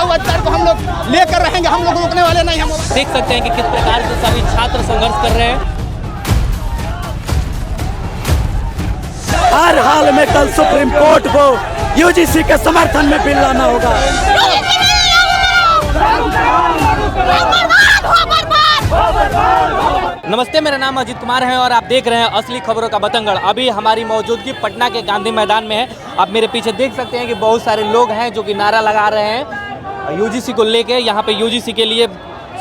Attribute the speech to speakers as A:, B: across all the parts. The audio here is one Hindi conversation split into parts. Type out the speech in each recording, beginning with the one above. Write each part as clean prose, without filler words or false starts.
A: का वो अधिकार को हम लोग लेकर रहेंगे, हम लोग रोकने वाले नहीं। हम
B: देख सकते हैं कि किस प्रकार से सभी छात्र संघर्ष कर रहे हैं।
C: हर हाल में कल सुप्रीम कोर्ट को यूजीसी के समर्थन में बिल लाना होगा।
B: नमस्ते, मेरा नाम अजीत कुमार है और आप देख रहे हैं असली खबरों का बतंगड़। अभी हमारी मौजूदगी पटना के गांधी मैदान में है। आप मेरे पीछे देख सकते हैं कि बहुत सारे लोग हैं जो कि नारा लगा रहे हैं यूजीसी को लेके। यहाँ पे यूजीसी के लिए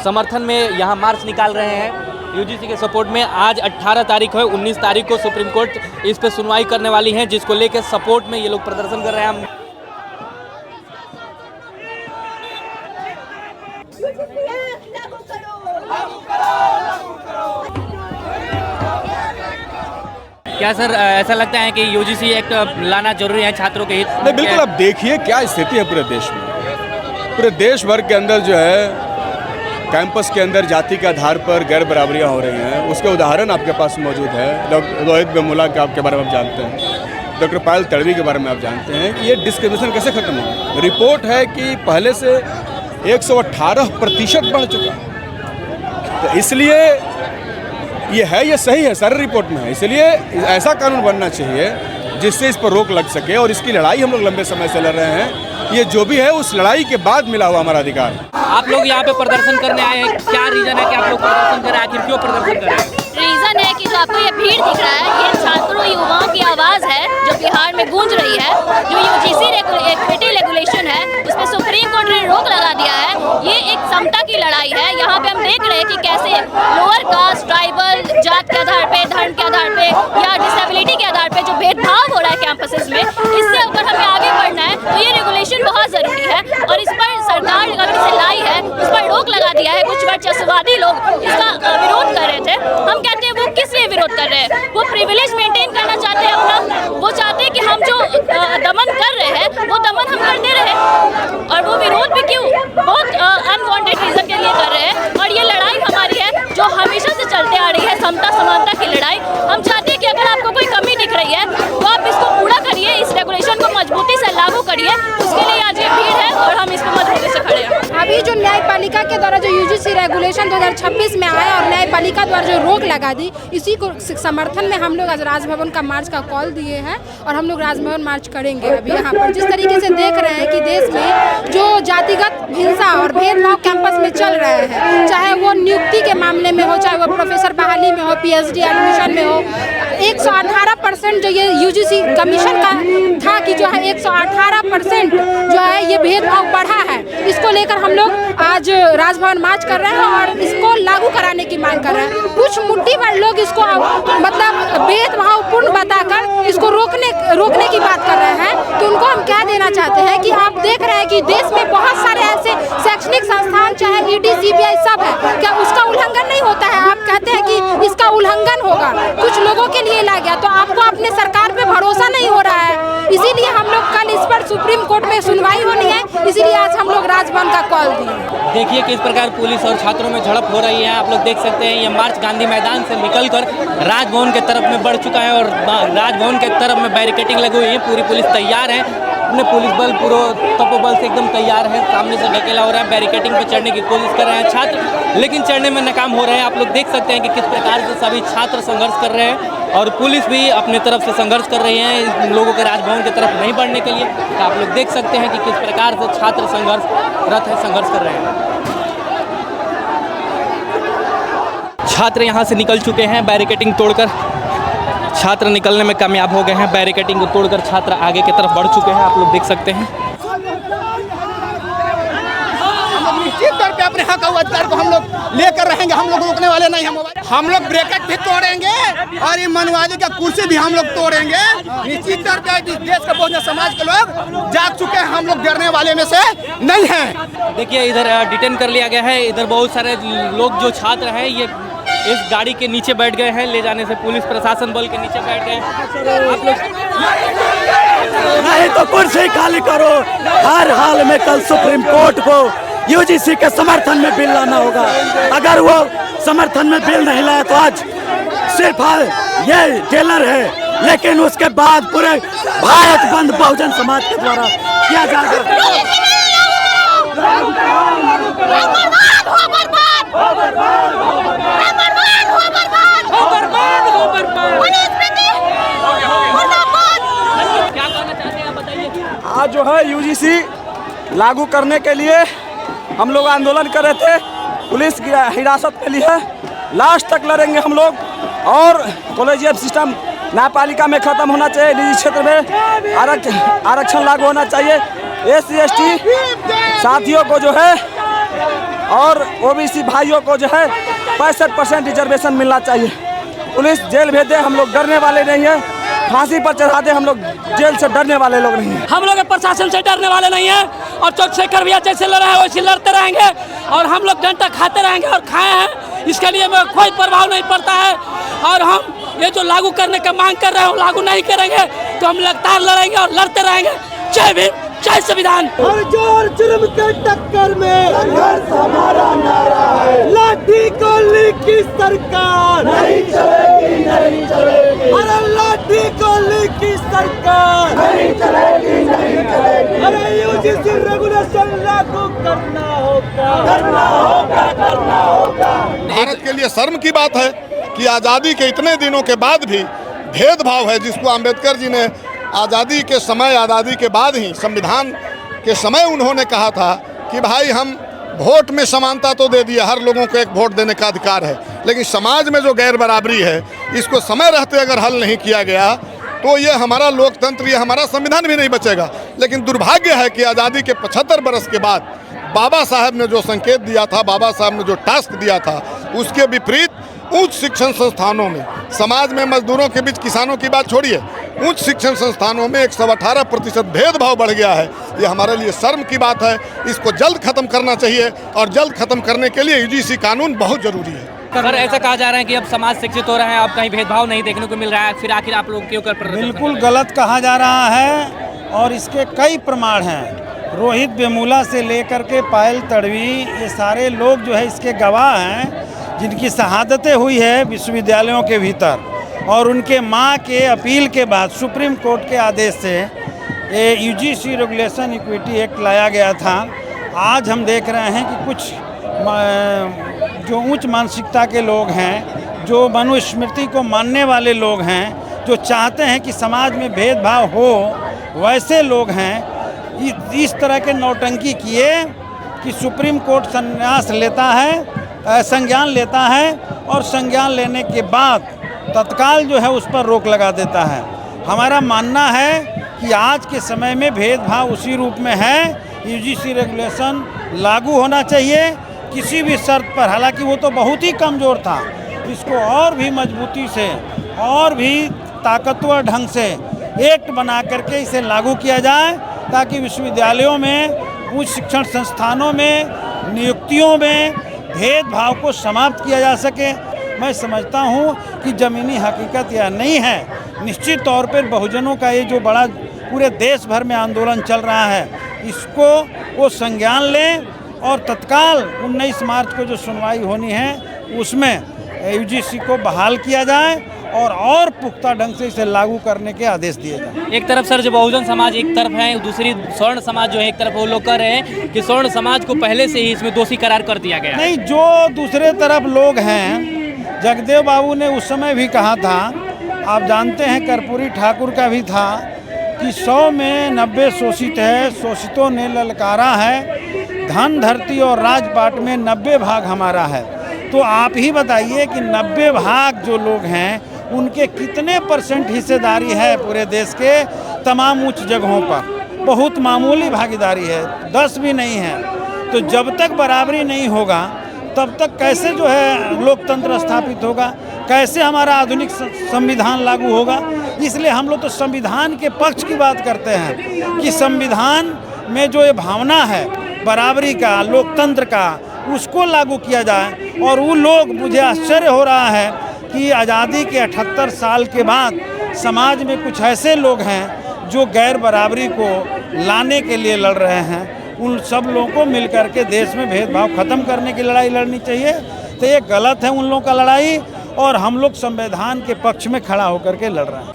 B: समर्थन में यहाँ मार्च निकाल रहे हैं यूजीसी के सपोर्ट में। आज 18 तारीख है, 19 तारीख को सुप्रीम कोर्ट इस पे सुनवाई करने वाली है, जिसको लेके सपोर्ट में ये लोग प्रदर्शन कर रहे हैं। क्या सर, ऐसा लगता है कि यूजीसी एक्ट लाना जरूरी है छात्रों के हित में?
D: नहीं, बिल्कुल। अब देखिए क्या स्थिति है पूरे देश में। पूरे देश भर के अंदर जो है कैंपस के अंदर जाति के आधार पर गैर बराबरियाँ हो रही हैं। उसके उदाहरण आपके पास मौजूद है। डॉक्टर रोहित वेमुला के बारे में आप जानते हैं, डॉक्टर पायल तड़वी के बारे में आप जानते हैं कि ये डिस्क्रिमिनेशन कैसे खत्म होगा। रिपोर्ट है कि पहले से 118% बढ़ चुका, तो इसलिए ये सही है, सारे रिपोर्ट में है। इसलिए ऐसा कानून बनना चाहिए जिससे इस पर रोक लग सके, और इसकी लड़ाई हम लोग लंबे समय से लड़ रहे हैं। ये जो भी है उस लड़ाई के बाद मिला हुआ हमारा अधिकार।
B: आप लोग यहाँ पे प्रदर्शन करने आए हैं, क्या रीजन है कि आप लोग प्रदर्शन कर रहे हैं? आखिर क्यों प्रदर्शन कर रहे हैं?
E: रीजन है कि जो आपको ये भीड़ दिख रहा है, ये छात्रों युवाओं की आवाज़ है जो बिहार में गूंज रही है। जो यूजीसी इक्विटी रेगुलेशन है, उस पर सुप्रीम कोर्ट ने रोक लगा दिया है। ये एक समता की लड़ाई है। यहाँ पे हम देख रहे हैं कि कैसे लोअर कास्ट, ट्राइबल, जात के आधार पे, धर्म के आधार पे या डिसेबिलिटी के आधार पे जो भेदभाव हो रहा है कैंपसेस में, इससे अगर हमें आगे बढ़ना है तो ये रेगुलेशन बहुत ज़रूरी है। और इस पर सरकार अगर इसे लाई है, उस पर रोक लगा दिया है। कुछ वर्चस्ववादी लोग इसका विरोध कर रहे थे। हम कहते हैं वो किस लिए विरोध कर रहे हैं? वो प्रिविलेज मेंटेन करना चाहते हैं अपना। वो चाहते हैं कि हम जो दमन कर रहे हैं वो दमन हम करते रहे। और वो विरोध भी क्यों? बहुत अनवांटेड रीजन के लिए कर रहे हैं। और ये लड़ाई हमारी है जो हमेशा से चलते आ रही है, समता समानता की लड़ाई। हम चाहते हैं कि अगर आपको कोई कमी दिख रही है तो आप इसको पूरा करिए, इस रेगुलेशन को मजबूती से लागू करिए। उसके लिए आज ये भीड़ है और हम इस पर मजबूती से खड़े हैं।
F: अभी जो न्यायपालिका के द्वारा जो यूजीसी रेगुलेशन 2026 में आया और न्यायपालिका द्वारा जो रोक लगा दी, इसी को समर्थन में हम लोग आज राजभवन का मार्च का कॉल दिए हैं और हम लोग राजभवन मार्च करेंगे। अभी यहाँ पर जिस तरीके से देख रहे हैं कि देश में जो जातिगत हिंसा और भेदभाव कैंपस में चल रहे हैं, चाहे वो नियुक्ति के मामले में हो, चाहे वो प्रोफेसर बहाली में हो, पीएचडी एडमिशन में हो, 118% जो ये यूजीसी कमीशन का था कि जो है 118% जो है ये भेदभाव बढ़ा है। इसको लेकर हम लोग आज राजभवन मार्च कर रहे हैं और इसको लागू कराने की मांग कर रहे हैं। कुछ मुट्ठी भर लोग इसको मतलब भेदभावपूर्ण बताकर इसको रोकने की बात कर रहे हैं। तो उनको हम क्या देना चाहते हैं कि आप देख रहे हैं कि देश में बहुत सारे ऐसे शैक्षणिक संस्थान, चाहे ईडी, सीबीआई सब है, क्या उसका उल्लंघन नहीं होता है? आप कहते हैं कि इसका उल्लंघन होगा, कुछ लोगों के लिए ला गया, तो आपको अपने सरकार पे भरोसा नहीं हो रहा है। इसीलिए हम लोग कल इस पर सुप्रीम कोर्ट में सुनवाई होनी है, इसीलिए आज हम लोग राजभवन का कॉल दिए।
B: देखिए किस प्रकार पुलिस और छात्रों में झड़प हो रही है। आप लोग देख सकते हैं ये मार्च गांधी मैदान से निकलकर राजभवन के तरफ में बढ़ चुका है और राजभवन के तरफ में बैरिकेडिंग लगी हुई है। पूरी पुलिस तैयार है, अपने पुलिस बल पूरा तपोबल से एकदम तैयार है। सामने से ढकेला हो रहा है, बैरिकेडिंग पे चढ़ने की कोशिश कर रहे हैं छात्र, लेकिन चढ़ने में नाकाम हो रहे हैं। आप लोग देख सकते हैं कि किस प्रकार से सभी छात्र संघर्ष कर रहे हैं और पुलिस भी अपने तरफ से संघर्ष कर रही है इन लोगों के राजभवन की तरफ नहीं बढ़ने के लिए। तो आप लोग देख सकते हैं कि किस प्रकार से छात्र संघर्षरत है, संघर्ष कर रहे हैं। छात्र यहाँ से निकल चुके हैं, बैरिकेडिंग तोड़कर छात्र निकलने में कामयाब हो गए हैं। बैरिकेडिंग को तोड़कर छात्र आगे की तरफ बढ़ चुके हैं, आप लोग देख सकते हैं।
A: निश्चित तौर पे अपने हक और अधिकार को हम लोग लेकर रहेंगे, हम लोग रोकने वाले नहीं। हम लोग ब्रैकेट भी तोड़ेंगे और ये मनवादी का कुर्सी भी हम लोग तोड़ेंगे। निश्चित तौर पे देश का बहुजन समाज के लोग जाग चुके हैं, हम लोग डरने वाले में से नहीं हैं।
B: देखिए इधर डिटेन कर लिया गया है। इधर बहुत सारे लोग जो छात्र हैं ये इस गाड़ी के नीचे बैठ गए हैं, ले जाने से पुलिस प्रशासन बल के नीचे बैठ गए हैं। आप लोग
C: नहीं तो कुर्सी खाली करो। हर हाल में कल सुप्रीम कोर्ट को यूजीसी के समर्थन में बिल लाना होगा। अगर वो समर्थन में बिल नहीं लाया तो आज सिर्फ ये टेलर है, लेकिन उसके बाद पूरे भारत बंद बहुजन समाज के द्वारा किया जाएगा।
B: क्या कहना चाहते हैं आप बताइए।
C: आज जो है यूजीसी लागू करने के लिए हम लोग आंदोलन कर रहे थे, पुलिस की हिरासत में ली है, लास्ट तक लड़ेंगे हम लोग। और कॉलेजियम सिस्टम न्यायपालिका में ख़त्म होना चाहिए, निजी क्षेत्र में आरक्षण लागू होना चाहिए, SC ST साथियों को जो है और OBC भाइयों को जो है 65% रिजर्वेशन मिलना चाहिए। पुलिस जेल भेजे, हम लोग डरने वाले नहीं हैं, फांसी पर चढ़ा दे, हम लोग जेल से डरने वाले लोग नहीं हैं।
G: हम लोग प्रशासन से डरने वाले नहीं हैं और चंद्रशेखर भैया जैसे लड़ा है वैसे लड़ते रहेंगे और हम लोग डंडा खाते रहेंगे और खाए हैं, इसके लिए हमें कोई प्रभाव नहीं पड़ता है। और हम ये जो लागू करने का मांग कर रहे हैं लागू नहीं करेंगे तो हम लगातार लड़ेंगे और लड़ते रहेंगे। जय भीम, जय संविधान।
C: हर जोर जुर्म के टक्कर में संघर्ष हमारा नारा है, लाठी गोली की सरकार नहीं चलेगी, नहीं चलेगी। अरे लाठी गोली की सरकार नहीं चलेगी, नहीं चलेगी। अरे यूजीसी रेगुलेशन लागू करना होगा, करना होगा, करना होगा।
H: भारत के लिए शर्म की बात है कि आज़ादी के इतने दिनों के बाद भी भेदभाव है, जिसको अंबेडकर जी ने आज़ादी के समय, आज़ादी के बाद ही संविधान के समय उन्होंने कहा था कि भाई हम वोट में समानता तो दे दिया, हर लोगों को एक वोट देने का अधिकार है, लेकिन समाज में जो गैर बराबरी है इसको समय रहते अगर हल नहीं किया गया तो ये हमारा लोकतंत्र, ये हमारा संविधान भी नहीं बचेगा। लेकिन दुर्भाग्य है कि आज़ादी के 75 बरस के बाद बाबा साहब ने जो संकेत दिया था, बाबा साहब ने जो टास्क दिया था, उसके विपरीत उच्च शिक्षण संस्थानों में, समाज में मजदूरों के बीच, किसानों की बात छोड़िए, उच्च शिक्षण संस्थानों में 118% भेदभाव बढ़ गया है। ये हमारे लिए शर्म की बात है, इसको जल्द खत्म करना चाहिए और जल्द खत्म करने के लिए यूजीसी कानून बहुत जरूरी है।
B: सर ऐसा कहा जा रहा है कि अब समाज शिक्षित हो रहा है, अब कहीं भेदभाव नहीं देखने को मिल रहा है, फिर आखिर आप लोग क्यों कर प्रदर्शन?
I: बिल्कुल गलत कहा जा रहा है और इसके कई प्रमाण हैं। रोहित वेमुला से लेकर के पायल तड़वी, ये सारे लोग जो है इसके गवाह हैं, जिनकी शहादतें हुई है विश्वविद्यालयों के भीतर। और उनके मां के अपील के बाद सुप्रीम कोर्ट के आदेश से ये यूजीसी रेगुलेशन इक्विटी एक्ट लाया गया था। आज हम देख रहे हैं कि कुछ जो उच्च मानसिकता के लोग हैं, जो मनुस्मृति को मानने वाले लोग हैं, जो चाहते हैं कि समाज में भेदभाव हो, वैसे लोग हैं, इस तरह के नौटंकी किए कि सुप्रीम कोर्ट संन्यास लेता है, संज्ञान लेता है और संज्ञान लेने के बाद तत्काल जो है उस पर रोक लगा देता है। हमारा मानना है कि आज के समय में भेदभाव उसी रूप में है, यूजीसी रेगुलेशन लागू होना चाहिए किसी भी शर्त पर। हालांकि वो तो बहुत ही कमज़ोर था, इसको और भी मजबूती से और भी ताकतवर ढंग से एक्ट बना करके इसे लागू किया जाए, ताकि विश्वविद्यालयों में, उच्च शिक्षण संस्थानों में, नियुक्तियों में भेदभाव को समाप्त किया जा सके। मैं समझता हूँ कि ज़मीनी हकीकत यह नहीं है। निश्चित तौर पर बहुजनों का ये जो बड़ा पूरे देश भर में आंदोलन चल रहा है, इसको वो संज्ञान लें और तत्काल 19 मार्च को जो सुनवाई होनी है उसमें यूजीसी को बहाल किया जाए और पुख्ता ढंग से इसे लागू करने के आदेश दिए जाए।
B: एक तरफ सर जो बहुजन समाज एक तरफ है, दूसरी स्वर्ण समाज जो है एक तरफ, वो लोग कह रहे हैं कि स्वर्ण समाज को पहले से ही इसमें दोषी करार कर दिया गया।
I: नहीं, जो दूसरे तरफ लोग हैं, जगदेव बाबू ने उस समय भी कहा था, आप जानते हैं कर्पूरी ठाकुर का भी था कि 100 में 90 शोषित है, शोषितों ने ललकारा है, धन धरती और राजपाट में 90 भाग हमारा है। तो आप ही बताइए कि 90 भाग जो लोग हैं उनके कितने % हिस्सेदारी है पूरे देश के तमाम उच्च जगहों पर? बहुत मामूली भागीदारी है, 10 भी नहीं है। तो जब तक बराबरी नहीं होगा तब तक कैसे जो है लोकतंत्र स्थापित होगा, कैसे हमारा आधुनिक संविधान लागू होगा? इसलिए हम लोग तो संविधान के पक्ष की बात करते हैं कि संविधान में जो ये भावना है बराबरी का, लोकतंत्र का, उसको लागू किया जाए। और वो लोग, मुझे आश्चर्य हो रहा है कि आज़ादी के 78 साल के बाद समाज में कुछ ऐसे लोग हैं जो गैर बराबरी को लाने के लिए लड़ रहे हैं। उन सब लोगों को मिलकर के देश में भेदभाव खत्म करने की लड़ाई लड़नी चाहिए। तो ये गलत है उन लोगों का लड़ाई, और हम लोग संविधान के पक्ष में खड़ा होकर के लड़ रहे हैं।